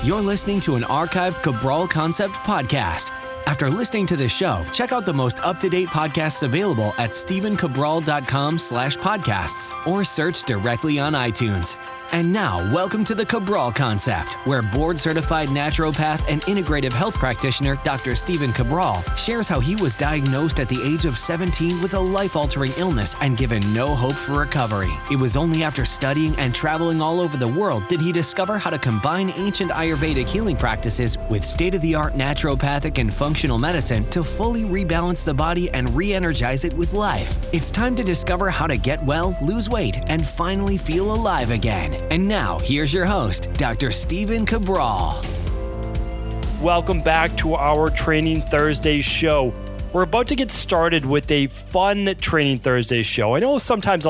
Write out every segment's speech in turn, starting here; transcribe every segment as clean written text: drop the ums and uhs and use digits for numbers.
You're listening to an archived Cabral Concept podcast. After listening to this show, check out the most up-to-date podcasts available at stephencabral.com/podcasts or search directly on iTunes. And now, welcome to the Cabral Concept, where board-certified naturopath and integrative health practitioner Dr. Stephen Cabral shares how he was diagnosed at the age of 17 with a life-altering illness and given no hope for recovery. It was only after studying and traveling all over the world did he discover how to combine ancient Ayurvedic healing practices with state-of-the-art naturopathic and functional medicine to fully rebalance the body and re-energize it with life. It's time to discover how to get well, lose weight, and finally feel alive again. And now, here's your host, Dr. Stephen Cabral. Welcome back to our Training Thursday show. We're about to get started with a fun Training Thursday show. I know sometimes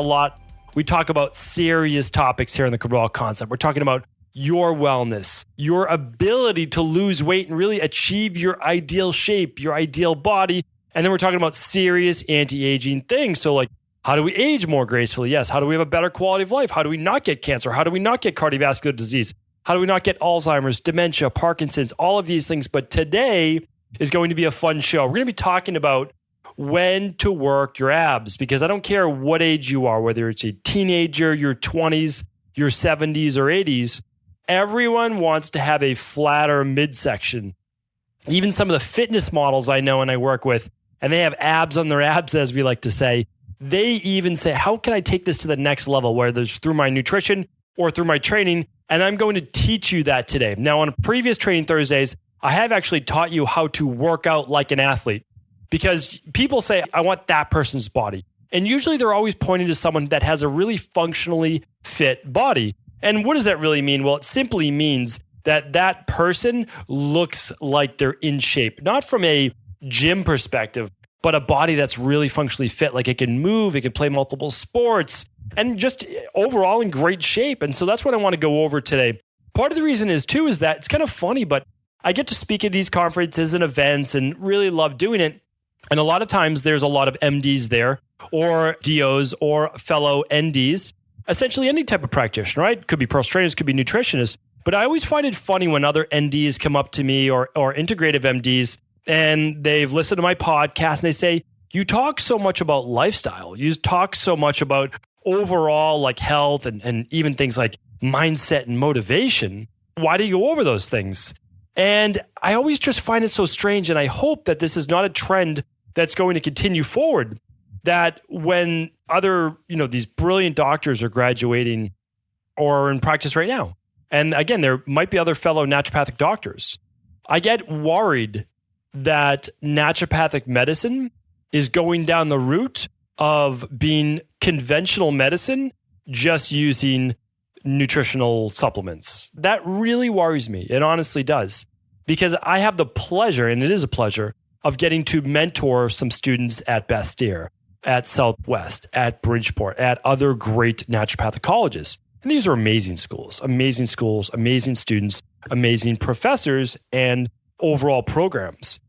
we talk about serious topics here in the Cabral Concept. We're talking about your wellness, your ability to lose weight and really achieve your ideal shape, your ideal body. And then we're talking about serious anti-aging things. So how do we age more gracefully? Yes. How do we have a better quality of life? How do we not get cancer? How do we not get cardiovascular disease? How do we not get Alzheimer's, dementia, Parkinson's, all of these things? But today is going to be a fun show. We're going to be talking about when to work your abs, because I don't care what age you are, whether it's a teenager, your 20s, your 70s or 80s, everyone wants to have a flatter midsection. Even some of the fitness models I know and I work with, and they have abs on their abs, as we like to say, they even say, how can I take this to the next level, whether it's through my nutrition or through my training? And I'm going to teach you that today. Now, on previous Training Thursdays, I have actually taught you how to work out like an athlete, because people say, I want that person's body. And usually they're always pointing to someone that has a really functionally fit body. And what does that really mean? Well, it simply means that that person looks like they're in shape, not from a gym perspective, but a body that's really functionally fit. Like it can move, it can play multiple sports, and just overall in great shape. And so that's what I want to go over today. Part of the reason is that it's kind of funny, but I get to speak at these conferences and events and really love doing it. And a lot of times there's a lot of MDs there, or DOs, or fellow NDs, essentially any type of practitioner, right? Could be personal trainers, could be nutritionists. But I always find it funny when other NDs come up to me, or integrative MDs, and they've listened to my podcast and they say, you talk so much about lifestyle. You talk so much about overall health and even things like mindset and motivation. Why do you go over those things? And I always just find it so strange. And I hope that this is not a trend that's going to continue forward, that when other, these brilliant doctors are graduating or are in practice right now, and again, there might be other fellow naturopathic doctors, I get worried that naturopathic medicine is going down the route of being conventional medicine, just using nutritional supplements. That really worries me. It honestly does, because I have the pleasure, and it is a pleasure, of getting to mentor some students at Bastyr, at Southwest, at Bridgeport, at other great naturopathic colleges. And these are amazing schools, amazing students, amazing professors, and overall programs.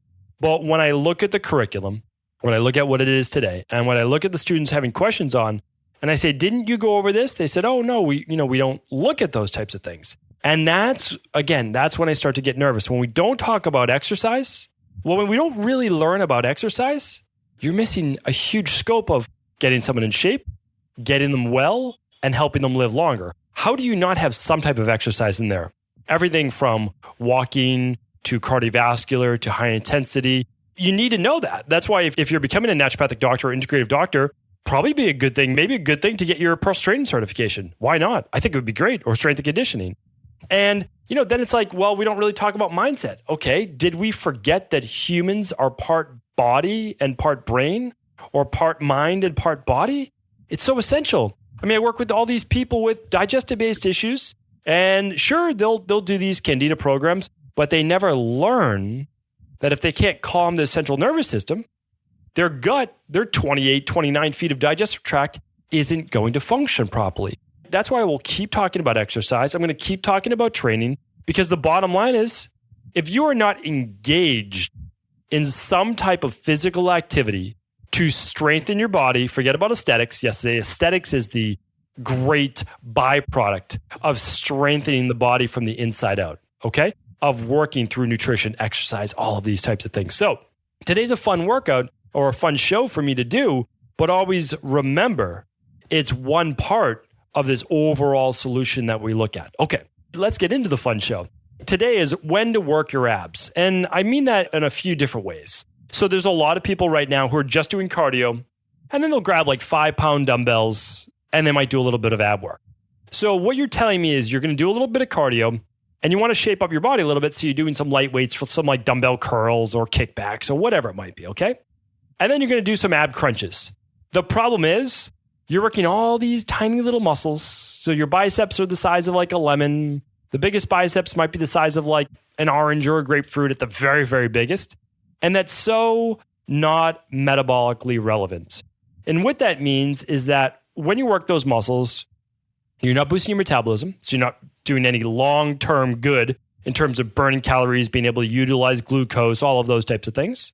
But when I look at the curriculum, when I look at what it is today, and when I look at the students having questions on, and I say, didn't you go over this? They said, oh no, we don't look at those types of things. And that's when I start to get nervous. When we don't talk about exercise, when we don't really learn about exercise, you're missing a huge scope of getting someone in shape, getting them well, and helping them live longer. How do you not have some type of exercise in there? Everything from walking to cardiovascular to high intensity. You need to know that. That's why if you're becoming a naturopathic doctor or integrative doctor, probably be a good thing, maybe a good thing to get your personal training certification. Why not? I think it would be great. Or strength and conditioning. And, then it's we don't really talk about mindset. Okay, did we forget that humans are part body and part brain, or part mind and part body? It's so essential. I work with all these people with digestive-based issues, and sure, they'll do these Candida programs, but they never learn that if they can't calm the central nervous system, their gut, their 28, 29 feet of digestive tract isn't going to function properly. That's why we'll keep talking about exercise. I'm going to keep talking about training, because the bottom line is, if you are not engaged in some type of physical activity to strengthen your body, forget about aesthetics. Yes, aesthetics is the great byproduct of strengthening the body from the inside out. okay, of working through nutrition, exercise, all of these types of things. So today's a fun workout or a fun show for me to do, but always remember it's one part of this overall solution that we look at. Okay, let's get into the fun show. Today is when to work your abs. And I mean that in a few different ways. So there's a lot of people right now who are just doing cardio, and then they'll grab like 5-pound dumbbells and they might do a little bit of ab work. So what you're telling me is you're going to do a little bit of cardio and you want to shape up your body a little bit. So you're doing some light weights for some like dumbbell curls or kickbacks or whatever it might be. Okay. And then you're going to do some ab crunches. The problem is you're working all these tiny little muscles. So your biceps are the size of like a lemon. The biggest biceps might be the size of like an orange or a grapefruit at the very, very biggest. And that's so not metabolically relevant. And what that means is that when you work those muscles, you're not boosting your metabolism. So you're not doing any long-term good in terms of burning calories, being able to utilize glucose, all of those types of things.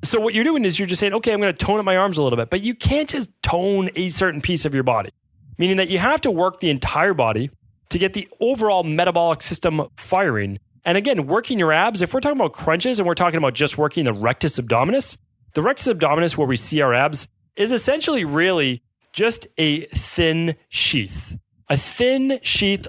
So what you're doing is you're just saying, okay, I'm going to tone up my arms a little bit, but you can't just tone a certain piece of your body, meaning that you have to work the entire body to get the overall metabolic system firing. And again, working your abs, if we're talking about crunches and we're talking about just working the rectus abdominis, where we see our abs, is essentially really just a thin sheath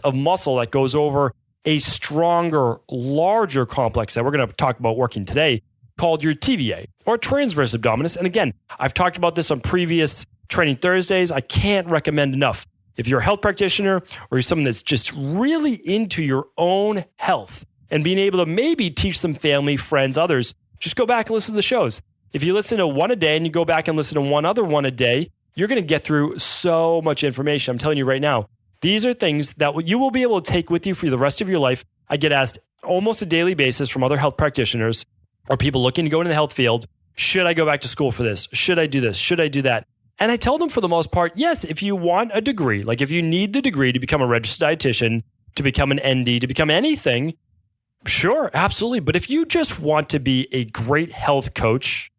of muscle that goes over a stronger, larger complex that we're going to talk about working today called your TVA or transverse abdominis. And again, I've talked about this on previous Training Thursdays. I can't recommend enough. If you're a health practitioner or you're someone that's just really into your own health and being able to maybe teach some family, friends, others, just go back and listen to the shows. If you listen to one a day and you go back and listen to one other one a day, you're going to get through so much information. I'm telling you right now, these are things that you will be able to take with you for the rest of your life. I get asked almost a daily basis from other health practitioners or people looking to go into the health field, should I go back to school for this? Should I do this? Should I do that? And I tell them for the most part, yes, if you want a degree, like if you need the degree to become a registered dietitian, to become an ND, to become anything, sure, absolutely. But if you just want to be a great health coach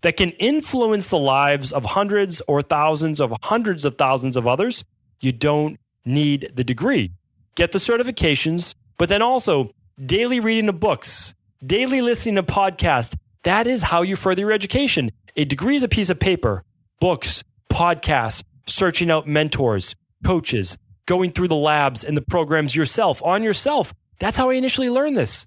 that can influence the lives of hundreds or thousands of hundreds of thousands of others, you don't need the degree. Get the certifications, but then also daily reading of books, daily listening to podcasts. That is how you further your education. A degree is a piece of paper, books, podcasts, searching out mentors, coaches, going through the labs and the programs yourself, on yourself. That's how I initially learned this.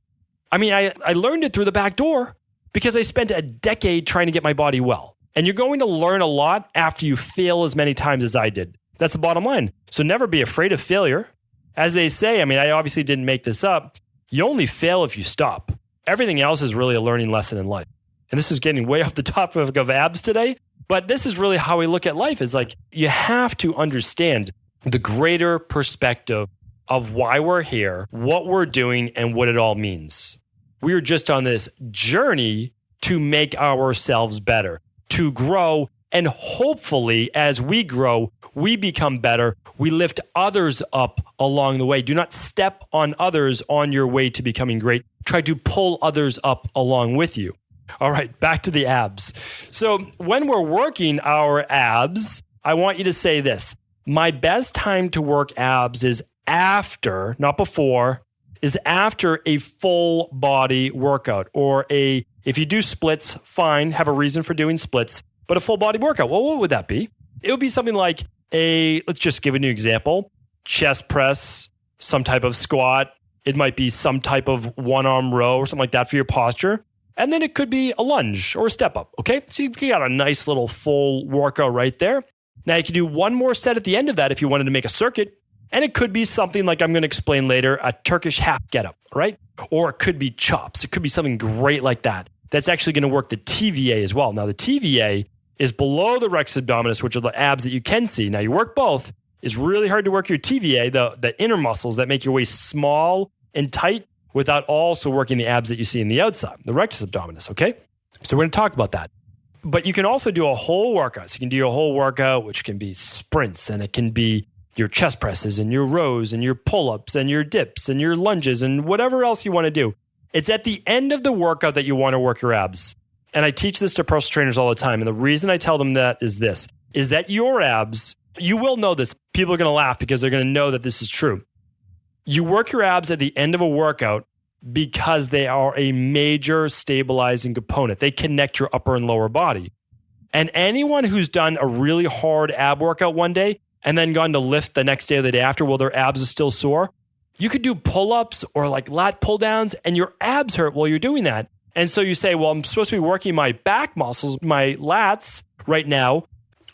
I mean, I learned it through the back door because I spent a decade trying to get my body well. And you're going to learn a lot after you fail as many times as I did. That's the bottom line. So never be afraid of failure. As they say, I mean, I obviously didn't make this up. You only fail if you stop. Everything else is really a learning lesson in life. And this is getting way off the topic of abs today, but this is really how we look at life is like, you have to understand the greater perspective of why we're here, what we're doing, and what it all means. We are just on this journey to make ourselves better, to grow, and hopefully as we grow, we become better. We lift others up along the way. Do not step on others on your way to becoming great. Try to pull others up along with you. All right, back to the abs. So when we're working our abs, I want you to say this. My best time to work abs is after, not before, is after a full body workout or if you do splits, fine, have a reason for doing splits, but a full body workout. Well, what would that be? It would be something like let's just give a new example, chest press, some type of squat. It might be some type of one arm row or something like that for your posture. And then it could be a lunge or a step up. Okay. So you've got a nice little full workout right there. Now you can do one more set at the end of that if you wanted to make a circuit. And it could be something like I'm going to explain later, a Turkish half getup, right? Or it could be chops. It could be something great like that. That's actually going to work the TVA as well. Now the TVA is below the rectus abdominis, which are the abs that you can see. Now you work both. It's really hard to work your TVA, the inner muscles that make your waist small and tight without also working the abs that you see in the outside, the rectus abdominis, okay? So we're going to talk about that. But you can also do a whole workout. So you can do a whole workout, which can be sprints, and it can be your chest presses and your rows and your pull-ups and your dips and your lunges and whatever else you want to do. It's at the end of the workout that you want to work your abs. And I teach this to personal trainers all the time. And the reason I tell them that is this, is that your abs, you will know this. People are going to laugh because they're going to know that this is true. You work your abs at the end of a workout because they are a major stabilizing component. They connect your upper and lower body. And anyone who's done a really hard ab workout one day and then gone to lift the next day or the day after while their abs are still sore, you could do pull-ups or like lat pull-downs and your abs hurt while you're doing that. And so you say, well, I'm supposed to be working my back muscles, my lats right now.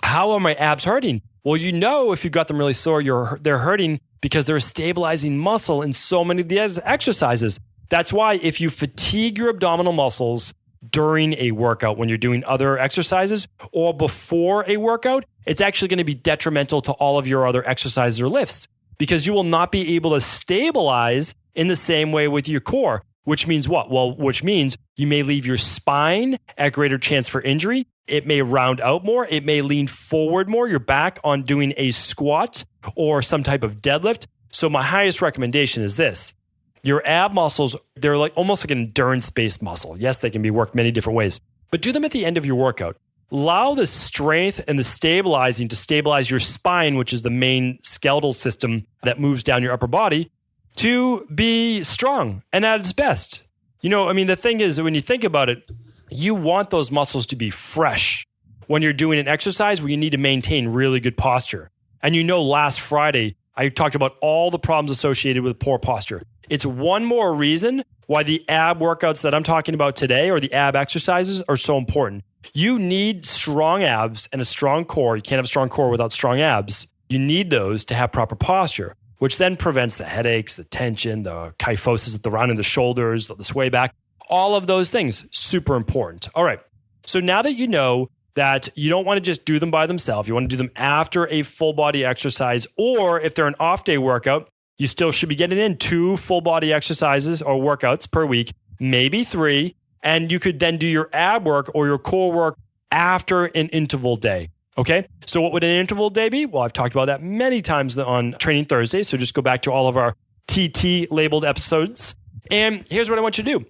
How are my abs hurting? Well, you know, if you've got them really sore, they're hurting because they're a stabilizing muscle in so many of the exercises. That's why if you fatigue your abdominal muscles during a workout, when you're doing other exercises or before a workout, it's actually going to be detrimental to all of your other exercises or lifts because you will not be able to stabilize in the same way with your core, which means what? Well, which means you may leave your spine at greater chance for injury. It may round out more. It may lean forward more. You're back on doing a squat or some type of deadlift. So my highest recommendation is this. Your ab muscles, they're like almost like an endurance-based muscle. Yes, they can be worked many different ways, but do them at the end of your workout. Allow the strength and the stabilizing to stabilize your spine, which is the main skeletal system that moves down your upper body, to be strong and at its best. You know, I mean, the thing is, when you think about it, you want those muscles to be fresh when you're doing an exercise where you need to maintain really good posture. And you know, last Friday, I talked about all the problems associated with poor posture. It's one more reason why the ab workouts that I'm talking about today or the ab exercises are so important. You need strong abs and a strong core. You can't have a strong core without strong abs. You need those to have proper posture, which then prevents the headaches, the tension, the kyphosis at the round of the shoulders, the sway back, all of those things, super important. All right. So now that you know that you don't want to just do them by themselves, you want to do them after a full body exercise, or if they're an off day workout, you still should be getting in 2 full body exercises or workouts per week, maybe 3. And you could then do your ab work or your core work after an interval day. Okay. So what would an interval day be? Well, I've talked about that many times on Training Thursday. So just go back to all of our TT labeled episodes. And here's what I want you to do.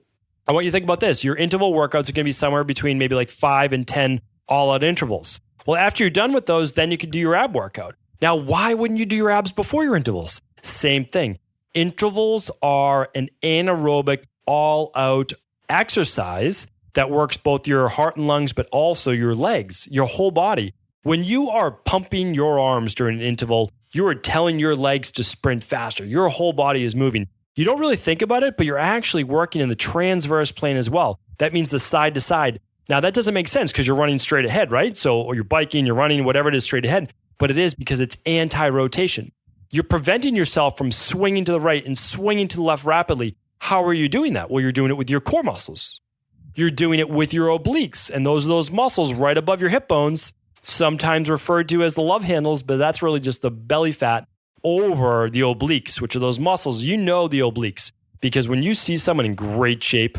I want you to think about this. Your interval workouts are going to be somewhere between maybe like 5 and 10 all out intervals. Well, after you're done with those, then you can do your ab workout. Now, why wouldn't you do your abs before your intervals? Same thing. Intervals are an anaerobic all out exercise that works both your heart and lungs, but also your legs, your whole body. When you are pumping your arms during an interval, you are telling your legs to sprint faster. Your whole body is moving. You don't really think about it, but you're actually working in the transverse plane as well. That means the side to side. Now, that doesn't make sense because you're running straight ahead, right? So, or you're biking, you're running, whatever it is, straight ahead. But it is because it's anti-rotation. You're preventing yourself from swinging to the right and swinging to the left rapidly. How are you doing that? Well, you're doing it with your core muscles. You're doing it with your obliques. And those are those muscles right above your hip bones, sometimes referred to as the love handles, but that's really just the belly fat over the obliques, which are those muscles. You know the obliques because when you see someone in great shape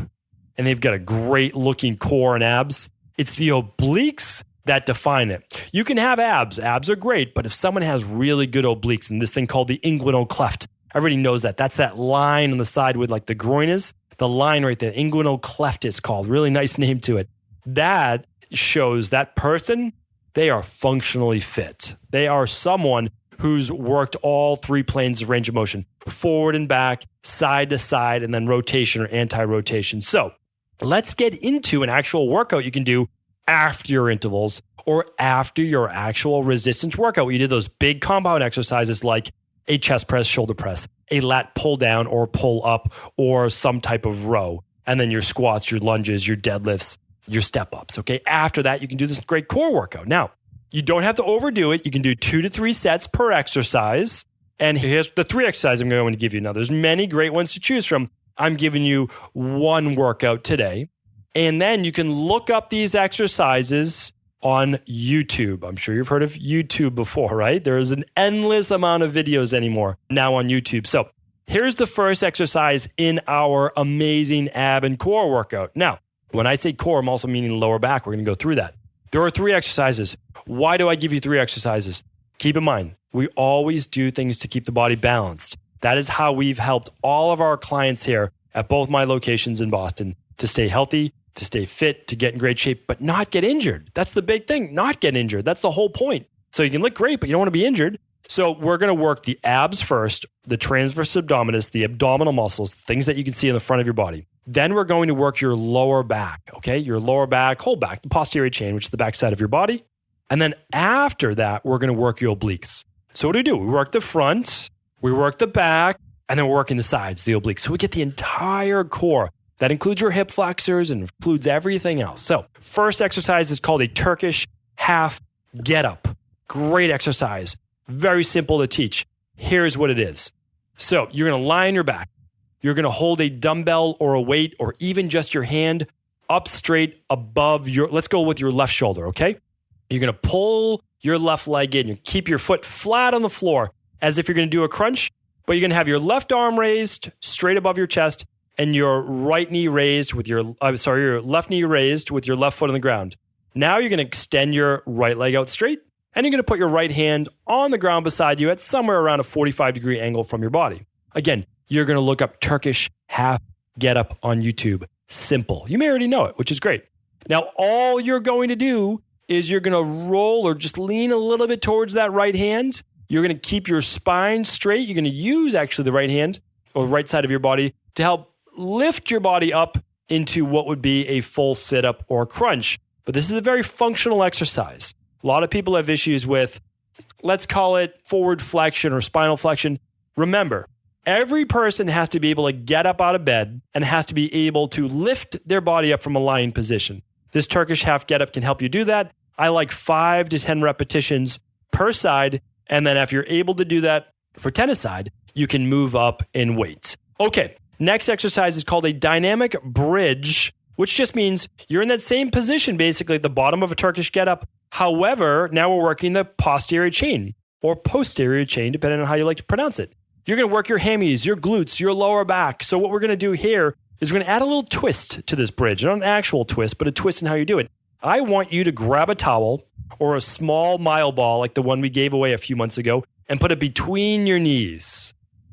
and they've got a great looking core and abs, it's the obliques that define it. You can have abs. Abs are great, but if someone has really good obliques and this thing called the inguinal cleft, everybody knows that. That's that line on the side with like the groin is. The line right there, inguinal cleft it's called. Really nice name to it. That shows that person, they are functionally fit. They are someone who's worked all 3 planes of range of motion, forward and back, side to side, and then rotation or anti-rotation. So let's get into an actual workout you can do after your intervals or after your actual resistance workout where you did those big compound exercises like a chest press, shoulder press, a lat pull down or pull up or some type of row. And then your squats, your lunges, your deadlifts, your step ups. Okay. After that, you can do this great core workout. Now, you don't have to overdo it. You can do 2 to 3 sets per exercise. And here's the 3 exercises I'm going to give you. Now, there's many great ones to choose from. I'm giving you 1 workout today. And then you can look up these exercises on YouTube. I'm sure you've heard of YouTube before, right? There is an endless amount of videos anymore now on YouTube. So here's the first exercise in our amazing ab and core workout. Now, when I say core, I'm also meaning lower back. We're going to go through that. There are 3 exercises. Why do I give you 3 exercises? Keep in mind, we always do things to keep the body balanced. That is how we've helped all of our clients here at both my locations in Boston to stay healthy, to stay fit, to get in great shape, but not get injured. That's the big thing, not get injured. That's the whole point. So you can look great, but you don't want to be injured. So we're going to work the abs first, the transverse abdominis, the abdominal muscles, things that you can see in the front of your body. Then we're going to work your lower back, okay? Your lower back, whole back, the posterior chain, which is the back side of your body. And then after that, we're going to work your obliques. So what do? We work the front, we work the back, and then we're working the sides, the obliques. So we get the entire core. That includes your hip flexors and includes everything else. So first exercise is called a Turkish half get up. Great exercise. Very simple to teach. Here's what it is. So you're going to lie on your back. You're going to hold a dumbbell or a weight or even just your hand up straight above let's go with your left shoulder, okay? You're going to pull your left leg in. You keep your foot flat on the floor as if you're going to do a crunch, but you're going to have your left arm raised straight above your chest and your right knee raised with your left knee raised with your left foot on the ground. Now you're going to extend your right leg out straight and you're going to put your right hand on the ground beside you at somewhere around a 45-degree angle from your body. Again, you're going to look up Turkish half get up on YouTube. Simple. You may already know it, which is great. Now, all you're going to do is you're going to roll or just lean a little bit towards that right hand. You're going to keep your spine straight. You're going to use actually the right hand or right side of your body to help lift your body up into what would be a full sit-up or crunch. But this is a very functional exercise. A lot of people have issues with, let's call it forward flexion or spinal flexion. Remember, every person has to be able to get up out of bed and has to be able to lift their body up from a lying position. This Turkish half get up can help you do that. I like 5 to 10 repetitions per side. And then if you're able to do that for tennis side, you can move up in weight. Okay, next exercise is called a dynamic bridge, which just means you're in that same position, basically at the bottom of a Turkish get up. However, now we're working the posterior chain or posterior chain, depending on how you like to pronounce it. You're going to work your hammies, your glutes, your lower back. So what we're going to do here is we're going to add a little twist to this bridge. Not an actual twist, but a twist in how you do it. I want you to grab a towel or a small mile ball like the one we gave away a few months ago and put it between your knees.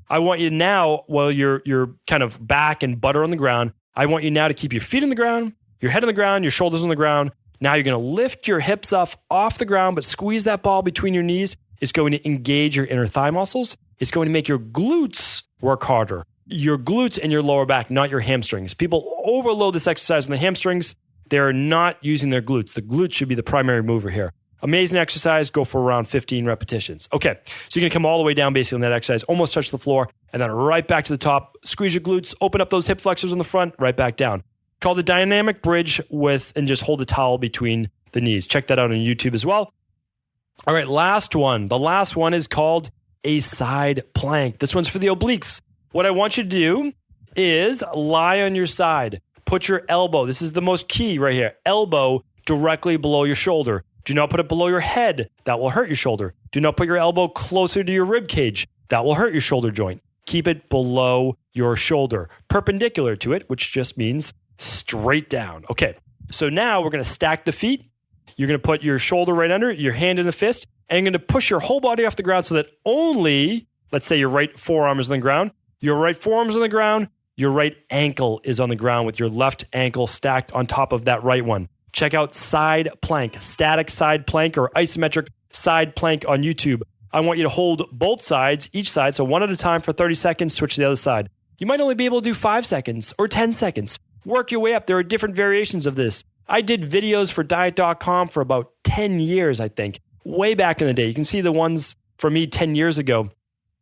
I want you now, while you're kind of back and butter on the ground, I want you now to keep your feet on the ground, your head on the ground, your shoulders on the ground. Now you're going to lift your hips up off the ground, but squeeze that ball between your knees. It's going to engage your inner thigh muscles. It's going to make your glutes work harder. Your glutes and your lower back, not your hamstrings. People overload this exercise on the hamstrings. They're not using their glutes. The glutes should be the primary mover here. Amazing exercise. Go for around 15 repetitions. Okay, so you're going to come all the way down basically on that exercise, almost touch the floor, and then right back to the top. Squeeze your glutes, open up those hip flexors on the front, right back down. Called the dynamic bridge and just hold a towel between the knees. Check that out on YouTube as well. All right, last one. The last one is called a side plank. This one's for the obliques. What I want you to do is lie on your side. Put your elbow, this is the most key right here, elbow directly below your shoulder. Do not put it below your head. That will hurt your shoulder. Do not put your elbow closer to your rib cage. That will hurt your shoulder joint. Keep it below your shoulder, perpendicular to it, which just means straight down. Okay, so now we're going to stack the feet. You're going to put your shoulder right under it, your hand in the fist, and you're going to push your whole body off the ground so that only, let's say your right forearm is on the ground, your right forearm is on the ground, your right ankle is on the ground with your left ankle stacked on top of that right one. Check out side plank, static side plank or isometric side plank on YouTube. I want you to hold both sides, each side, so one at a time for 30 seconds, switch to the other side. You might only be able to do 5 seconds or 10 seconds. Work your way up. There are different variations of this. I did videos for diet.com for about 10 years, I think, way back in the day. You can see the ones for me 10 years ago,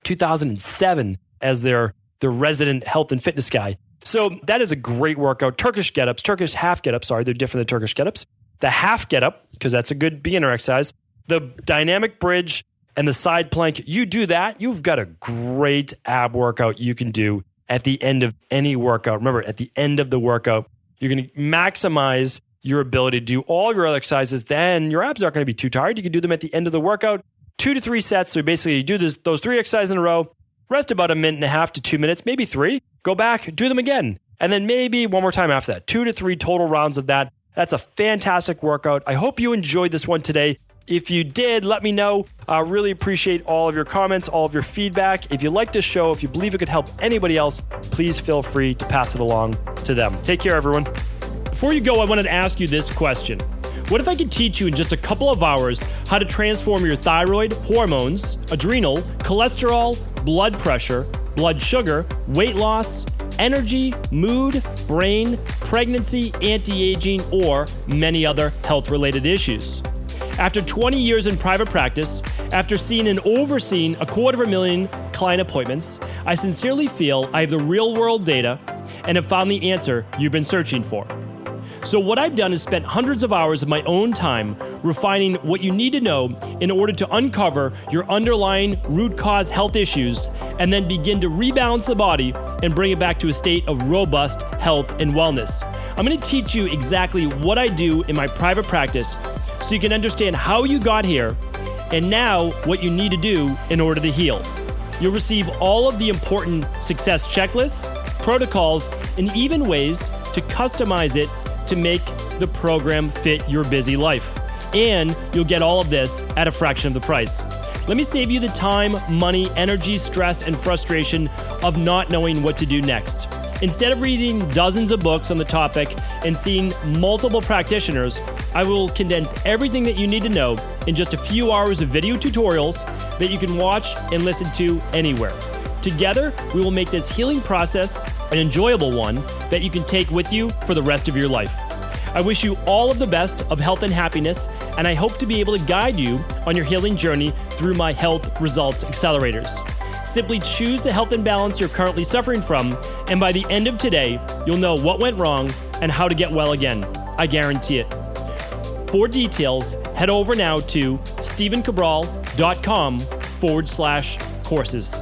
2007, as their resident health and fitness guy. So that is a great workout. Turkish get-ups, Turkish half get-ups, they're different than Turkish get-ups. The half get-up, because that's a good beginner exercise. The dynamic bridge and the side plank, you do that, you've got a great ab workout you can do at the end of any workout. Remember, at the end of the workout, you're going to maximize your ability to do all your other exercises. Then your abs aren't going to be too tired. You can do them at the end of the workout, 2 to 3 sets. So basically you do those 3 exercises in a row, rest about 1.5 minutes to 2 minutes, maybe 3. Go back, do them again. And then maybe one more time after that. 2 to 3 total rounds of that. That's a fantastic workout. I hope you enjoyed this one today. If you did, let me know. I really appreciate all of your comments, all of your feedback. If you like this show, if you believe it could help anybody else, please feel free to pass it along to them. Take care, everyone. Before you go, I wanted to ask you this question. What if I could teach you in just a couple of hours how to transform your thyroid, hormones, adrenal, cholesterol, blood pressure, blood sugar, weight loss, energy, mood, brain, pregnancy, anti-aging, or many other health-related issues? After 20 years in private practice, after seeing and overseeing 250,000 client appointments, I sincerely feel I have the real-world data and have found the answer you've been searching for. So what I've done is spent hundreds of hours of my own time refining what you need to know in order to uncover your underlying root cause health issues and then begin to rebalance the body and bring it back to a state of robust health and wellness. I'm going to teach you exactly what I do in my private practice so you can understand how you got here and now what you need to do in order to heal. You'll receive all of the important success checklists, protocols, and even ways to customize it to make the program fit your busy life. And you'll get all of this at a fraction of the price. Let me save you the time, money, energy, stress, and frustration of not knowing what to do next. Instead of reading dozens of books on the topic and seeing multiple practitioners, I will condense everything that you need to know in just a few hours of video tutorials that you can watch and listen to anywhere. Together, we will make this healing process an enjoyable one that you can take with you for the rest of your life. I wish you all of the best of health and happiness, and I hope to be able to guide you on your healing journey through my Health Results Accelerators. Simply choose the health imbalance you're currently suffering from, and by the end of today, you'll know what went wrong and how to get well again. I guarantee it. For details, head over now to stevencabral.com/courses.